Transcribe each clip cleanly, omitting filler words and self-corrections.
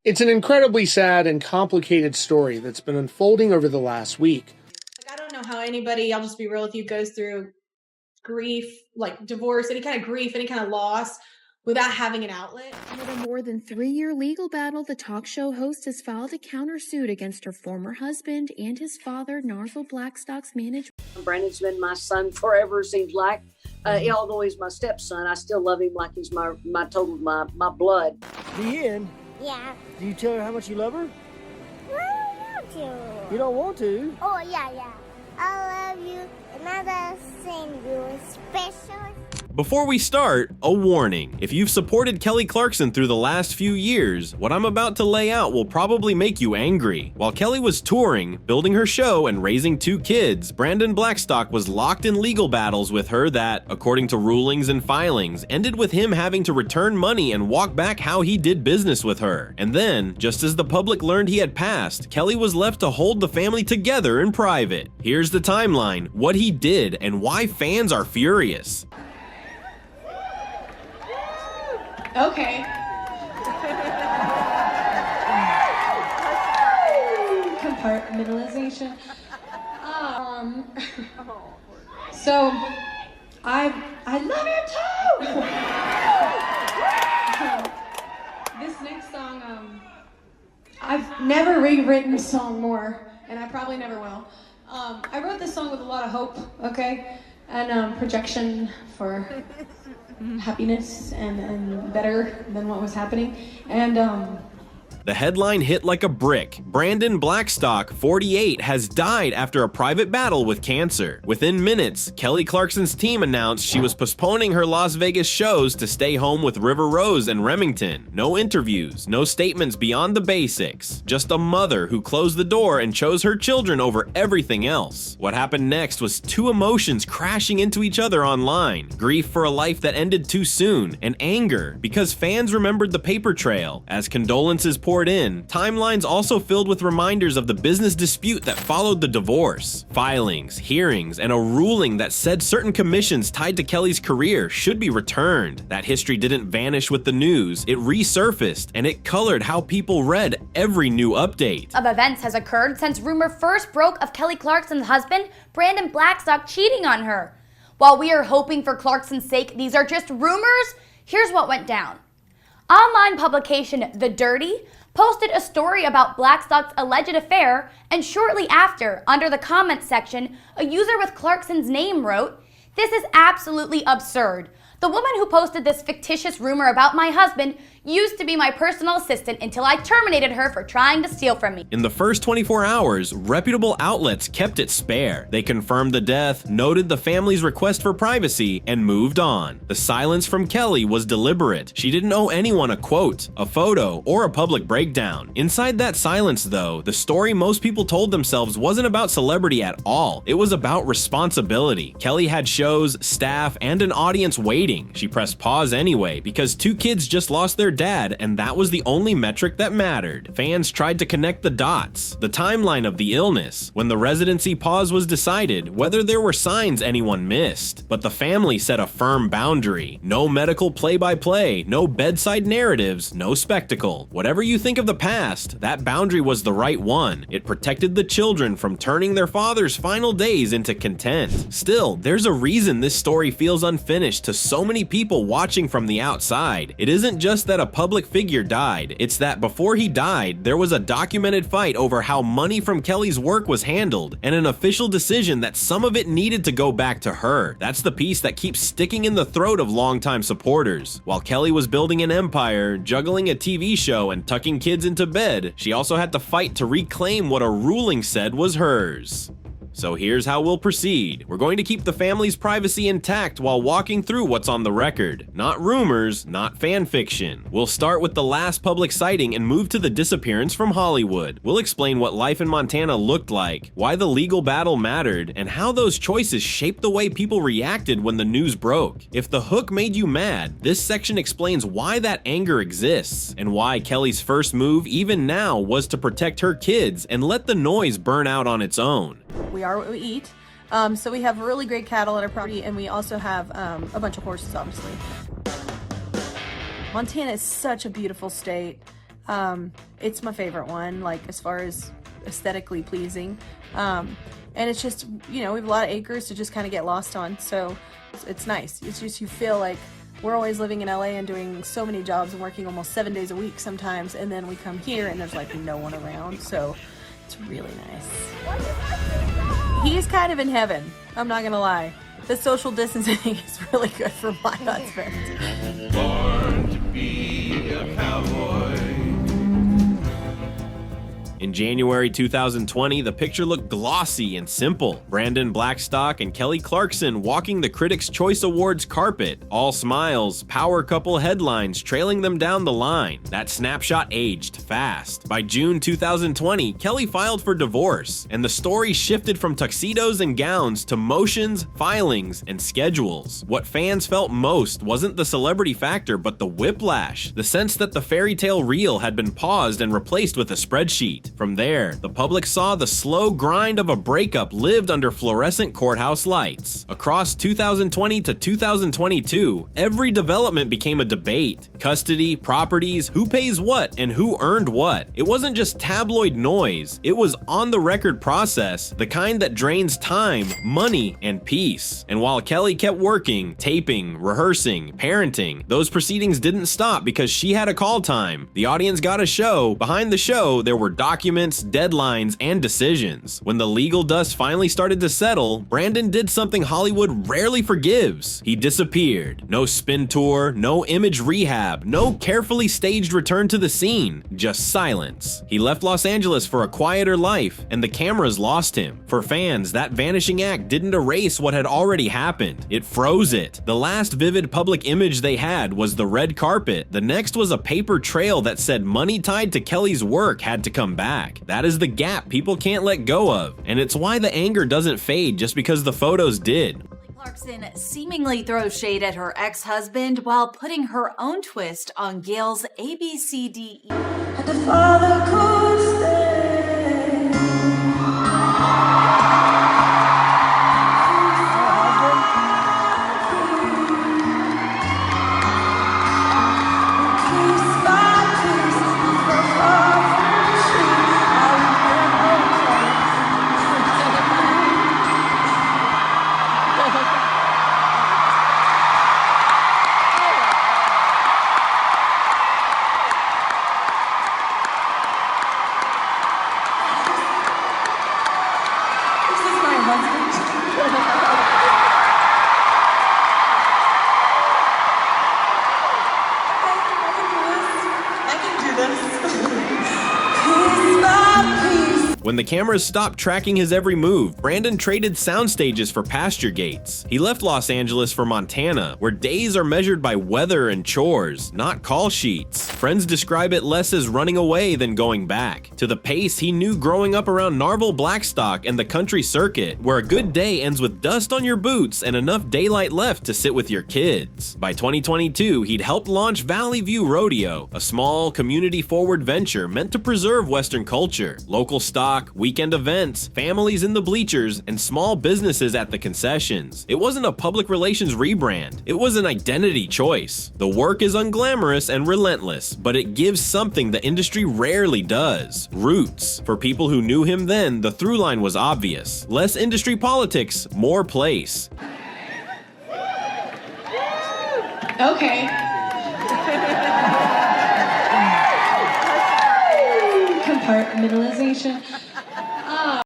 It's an incredibly sad and complicated story that's been unfolding over the last week. I don't know how anybody, I'll just be real with you, goes through grief, like divorce, any kind of grief, any kind of loss, without having an outlet. With a more than 3-year legal battle, the talk show host has filed a countersuit against her former husband and his father, Brandon Blackstock's management. Brandon's been my son forever, it seems like. Although he's my stepson, I still love him like he's my blood. The end? Yeah. Do you tell her how much you love her? I don't want to. You don't want to? Oh, yeah. I love you, and I send you special. Before we start, a warning. If you've supported Kelly Clarkson through the last few years, what I'm about to lay out will probably make you angry. While Kelly was touring, building her show, and raising 2 kids, Brandon Blackstock was locked in legal battles with her that, according to rulings and filings, ended with him having to return money and walk back how he did business with her. And then, just as the public learned he had passed, Kelly was left to hold the family together in private. Here's the timeline, what he did, and why fans are furious. Okay. Compartmentalization. So I love you too. This next song, I've never rewritten a song more, and I probably never will. I wrote this song with a lot of hope, okay, and projection for happiness and better than what was happening. And the headline hit like a brick. Brandon Blackstock, 48, has died after a private battle with cancer. Within minutes, Kelly Clarkson's team announced she was postponing her Las Vegas shows to stay home with River Rose and Remington. No interviews, no statements beyond the basics. Just a mother who closed the door and chose her children over everything else. What happened next was 2 emotions crashing into each other online. Grief for a life that ended too soon, and anger because fans remembered the paper trail. As condolences poured in, timelines also filled with reminders of the business dispute that followed the divorce. Filings, hearings, and a ruling that said certain commissions tied to Kelly's career should be returned. That history didn't vanish with the news, it resurfaced, and it colored how people read every new update. Of events has occurred since rumor first broke of Kelly Clarkson's husband, Brandon Blackstock, cheating on her. While we are hoping for Clarkson's sake these are just rumors, here's what went down. Online publication The Dirty posted a story about Blackstock's alleged affair, and shortly after, under the comments section, a user with Clarkson's name wrote, "This is absolutely absurd. The woman who posted this fictitious rumor about my husband used to be my personal assistant until I terminated her for trying to steal from me." In the first 24 hours, reputable outlets kept it spare. They confirmed the death, noted the family's request for privacy, and moved on. The silence from Kelly was deliberate. She didn't owe anyone a quote, a photo, or a public breakdown. Inside that silence, though, the story most people told themselves wasn't about celebrity at all. It was about responsibility. Kelly had shows, staff, and an audience waiting. She pressed pause anyway because 2 kids just lost their dad, and that was the only metric that mattered. Fans tried to connect the dots, the timeline of the illness, when the residency pause was decided, whether there were signs anyone missed. But the family set a firm boundary. No medical play-by-play, no bedside narratives, no spectacle. Whatever you think of the past, that boundary was the right one. It protected the children from turning their father's final days into content. Still, there's a reason this story feels unfinished to so many people watching from the outside. It isn't just that a public figure died, it's that before he died, there was a documented fight over how money from Kelly's work was handled, and an official decision that some of it needed to go back to her. That's the piece that keeps sticking in the throat of longtime supporters. While Kelly was building an empire, juggling a TV show, and tucking kids into bed, she also had to fight to reclaim what a ruling said was hers. So here's how we'll proceed. We're going to keep the family's privacy intact while walking through what's on the record. Not rumors, not fan fiction. We'll start with the last public sighting and move to the disappearance from Hollywood. We'll explain what life in Montana looked like, why the legal battle mattered, and how those choices shaped the way people reacted when the news broke. If the hook made you mad, this section explains why that anger exists, and why Kelly's first move, even now, was to protect her kids and let the noise burn out on its own. We are what we eat. So we have really great cattle at our property, and we also have a bunch of horses, obviously. Montana is such a beautiful state. it's my favorite one, like as far as aesthetically pleasing. And it's just, you know, we have a lot of acres to just kind of get lost on, so it's nice. It's just, you feel like we're always living in LA and doing so many jobs and working almost 7 days a week sometimes, and then we come here and there's like no one around, so it's really nice. He's kind of in heaven, I'm not gonna lie. The social distancing is really good for my husband. Born to be a cowboy. In January 2020, the picture looked glossy and simple. Brandon Blackstock and Kelly Clarkson walking the Critics' Choice Awards carpet. All smiles, power couple headlines trailing them down the line. That snapshot aged fast. By June 2020, Kelly filed for divorce, and the story shifted from tuxedos and gowns to motions, filings, and schedules. What fans felt most wasn't the celebrity factor, but the whiplash. The sense that the fairy tale reel had been paused and replaced with a spreadsheet. From there, the public saw the slow grind of a breakup lived under fluorescent courthouse lights. Across 2020 to 2022, every development became a debate. Custody, properties, who pays what, and who earned what. It wasn't just tabloid noise, it was on-the-record process, the kind that drains time, money, and peace. And while Kelly kept working, taping, rehearsing, parenting, those proceedings didn't stop because she had a call time. The audience got a show. Behind the show, there were documents, deadlines, and decisions. When the legal dust finally started to settle, Brandon did something Hollywood rarely forgives. He disappeared. No spin tour, no image rehab, no carefully staged return to the scene, just silence. He left Los Angeles for a quieter life, and the cameras lost him. For fans, that vanishing act didn't erase what had already happened. It froze it. The last vivid public image they had was the red carpet. The next was a paper trail that said money tied to Kelly's work had to come back. That is the gap people can't let go of, and it's why the anger doesn't fade just because the photos did. Kelly Clarkson seemingly throws shade at her ex-husband while putting her own twist on Gail's ABCDE. And the father could stay. When the cameras stopped tracking his every move, Brandon traded sound stages for pasture gates. He left Los Angeles for Montana, where days are measured by weather and chores, not call sheets. Friends describe it less as running away than going back, to the pace he knew growing up around Narvel Blackstock and the country circuit, where a good day ends with dust on your boots and enough daylight left to sit with your kids. By 2022, he'd helped launch Valley View Rodeo, a small, community-forward venture meant to preserve Western culture. Local stock, weekend events, families in the bleachers, and small businesses at the concessions. It wasn't a public relations rebrand, it was an identity choice. The work is unglamorous and relentless, but it gives something the industry rarely does: roots. For people who knew him then, the through line was obvious. Less industry politics, more place. Okay. Compartmentalization.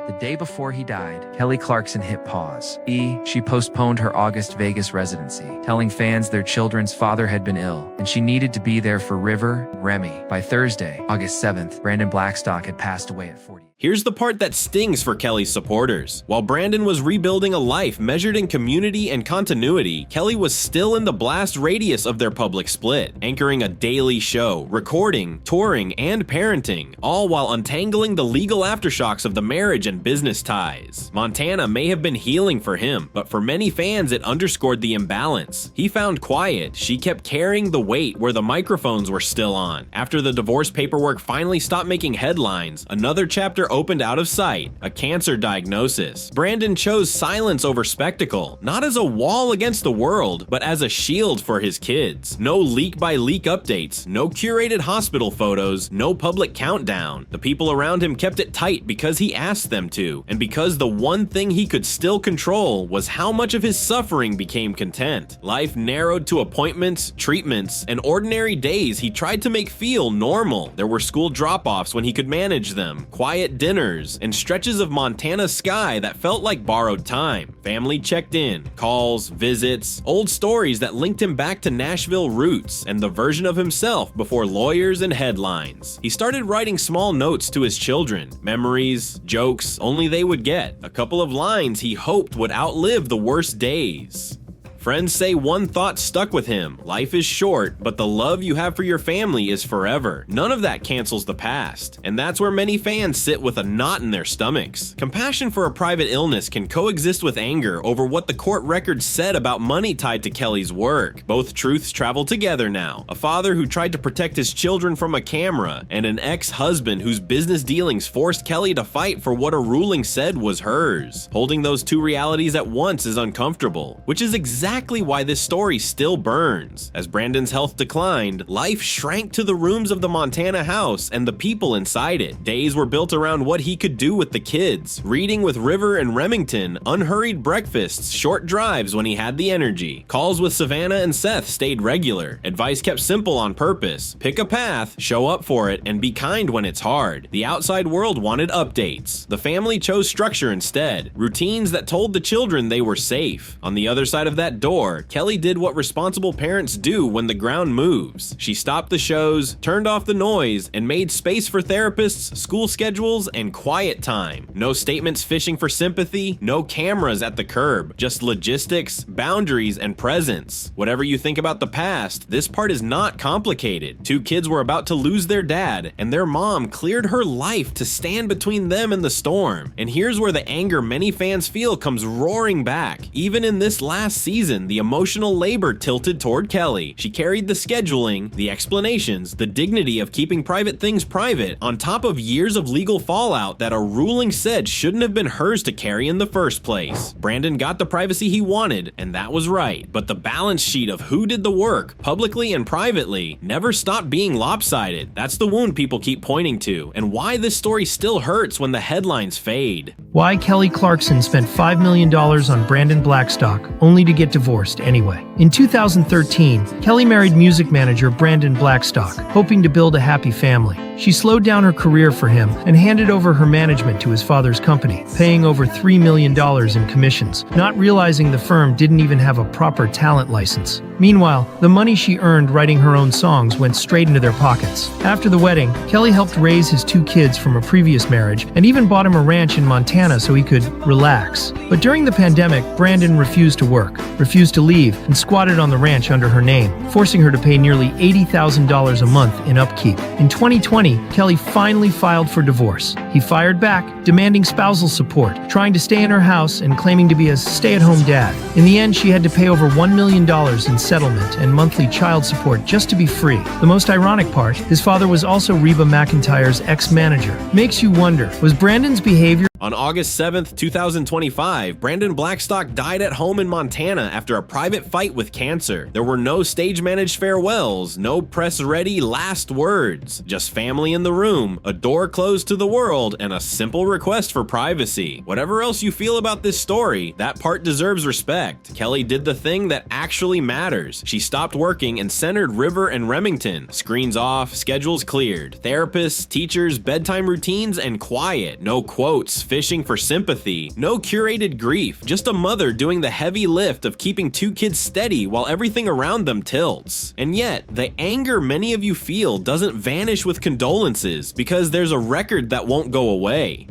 The day before he died, Kelly Clarkson hit pause. She postponed her August Vegas residency, telling fans their children's father had been ill, and she needed to be there for River and Remy. By Thursday, August 7th, Brandon Blackstock had passed away at 40. Here's the part that stings for Kelly's supporters. While Brandon was rebuilding a life measured in community and continuity, Kelly was still in the blast radius of their public split, anchoring a daily show, recording, touring, and parenting, all while untangling the legal aftershocks of the marriage and business ties. Montana may have been healing for him, but for many fans it underscored the imbalance. He found quiet. She kept carrying the weight where the microphones were still on. After the divorce paperwork finally stopped making headlines, another chapter career opened out of sight, a cancer diagnosis. Brandon chose silence over spectacle, not as a wall against the world, but as a shield for his kids. No leak-by-leak updates, no curated hospital photos, no public countdown. The people around him kept it tight because he asked them to, and because the one thing he could still control was how much of his suffering became content. Life narrowed to appointments, treatments, and ordinary days he tried to make feel normal. There were school drop-offs when he could manage them, quiet dinners, and stretches of Montana sky that felt like borrowed time. Family checked in, calls, visits, old stories that linked him back to Nashville roots and the version of himself before lawyers and headlines. He started writing small notes to his children, memories, jokes only they would get, a couple of lines he hoped would outlive the worst days. Friends say one thought stuck with him: life is short, but the love you have for your family is forever. None of that cancels the past, and that's where many fans sit with a knot in their stomachs. Compassion for a private illness can coexist with anger over what the court records said about money tied to Kelly's work. Both truths travel together now. A father who tried to protect his children from a camera, and an ex-husband whose business dealings forced Kelly to fight for what a ruling said was hers. Holding those two realities at once is uncomfortable, which is exactly why this story still burns. As Brandon's health declined, life shrank to the rooms of the Montana house and the people inside it. Days were built around what he could do with the kids: reading with River and Remington, unhurried breakfasts, short drives when he had the energy. Calls with Savannah and Seth stayed regular. Advice kept simple on purpose: pick a path, show up for it, and be kind when it's hard. The outside world wanted updates. The family chose structure instead, routines that told the children they were safe. On the other side of that door, Kelly did what responsible parents do when the ground moves. She stopped the shows, turned off the noise, and made space for therapists, school schedules, and quiet time. No statements fishing for sympathy, no cameras at the curb, just logistics, boundaries, and presence. Whatever you think about the past, this part is not complicated. Two kids were about to lose their dad, and their mom cleared her life to stand between them and the storm. And here's where the anger many fans feel comes roaring back. Even in this last season, the emotional labor tilted toward Kelly. She carried the scheduling, the explanations, the dignity of keeping private things private, on top of years of legal fallout that a ruling said shouldn't have been hers to carry in the first place. Brandon got the privacy he wanted, and that was right. But the balance sheet of who did the work, publicly and privately, never stopped being lopsided. That's the wound people keep pointing to, and why this story still hurts when the headlines fade. Why Kelly Clarkson spent $5 million on Brandon Blackstock, only to get divorced anyway. In 2013, Kelly married music manager Brandon Blackstock, hoping to build a happy family. She slowed down her career for him and handed over her management to his father's company, paying over $3 million in commissions, not realizing the firm didn't even have a proper talent license. Meanwhile, the money she earned writing her own songs went straight into their pockets. After the wedding, Kelly helped raise his two kids from a previous marriage and even bought him a ranch in Montana so he could relax. But during the pandemic, Brandon refused to work, refused to leave, and squatted on the ranch under her name, forcing her to pay nearly $80,000 a month in upkeep. In 2020, Kelly finally filed for divorce. He fired back, demanding spousal support, trying to stay in her house and claiming to be a stay-at-home dad. In the end, she had to pay over $1 million in settlement and monthly child support just to be free. The most ironic part, his father was also Reba McEntire's ex-manager. Makes you wonder, was Brandon's behavior... On August 7th, 2025, Brandon Blackstock died at home in Montana after a private fight with cancer. There were no stage-managed farewells, no press-ready last words, just family in the room, a door closed to the world, and a simple request for privacy. Whatever else you feel about this story, that part deserves respect. Kelly did the thing that actually matters. She stopped working and centered River and Remington. Screens off, schedules cleared, therapists, teachers, bedtime routines, and quiet. No quotes, fishing for sympathy, no curated grief, just a mother doing the heavy lift of keeping two kids steady while everything around them tilts. And yet, the anger many of you feel doesn't vanish with condolences because there's a record that won't go away.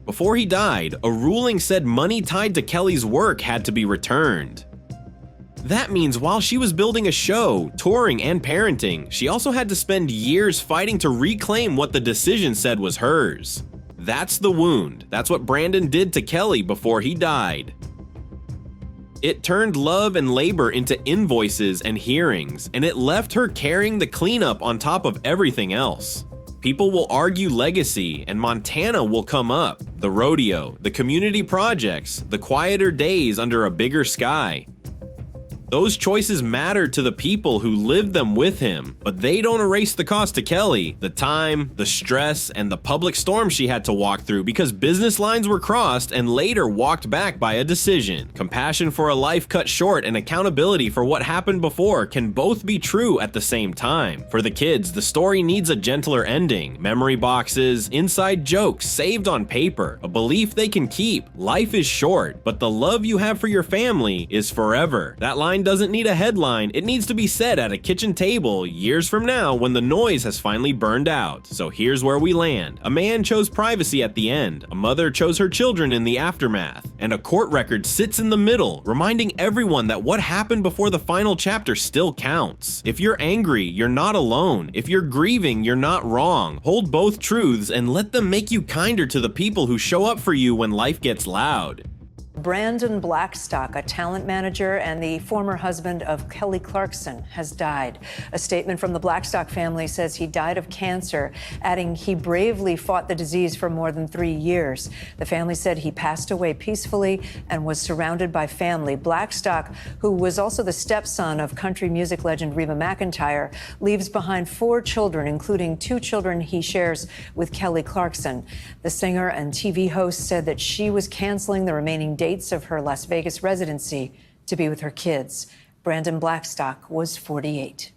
Before he died, a ruling said money tied to Kelly's work had to be returned. That means while she was building a show, touring, and parenting, she also had to spend years fighting to reclaim what the decision said was hers. That's the wound. That's what Brandon did to Kelly before he died. It turned love and labor into invoices and hearings, and it left her carrying the cleanup on top of everything else. People will argue legacy, and Montana will come up. The rodeo, the community projects, the quieter days under a bigger sky. Those choices mattered to the people who lived them with him, but they don't erase the cost to Kelly, the time, the stress, and the public storm she had to walk through because business lines were crossed and later walked back by a decision. Compassion for a life cut short and accountability for what happened before can both be true at the same time. For the kids, the story needs a gentler ending, memory boxes, inside jokes saved on paper, a belief they can keep. Life is short, but the love you have for your family is forever. That line doesn't need a headline, it needs to be said at a kitchen table years from now when the noise has finally burned out. So here's where we land. A man chose privacy at the end, a mother chose her children in the aftermath, and a court record sits in the middle, reminding everyone that what happened before the final chapter still counts. If you're angry, you're not alone. If you're grieving, you're not wrong. Hold both truths and let them make you kinder to the people who show up for you when life gets loud. Brandon Blackstock, a talent manager and the former husband of Kelly Clarkson, has died. A statement from the Blackstock family says he died of cancer, adding he bravely fought the disease for more than 3 years. The family said he passed away peacefully and was surrounded by family. Blackstock, who was also the stepson of country music legend Reba McEntire, leaves behind 4 children, including 2 children he shares with Kelly Clarkson. The singer and TV host said that she was canceling the remaining dates of her Las Vegas residency to be with her kids. Brandon Blackstock was 48.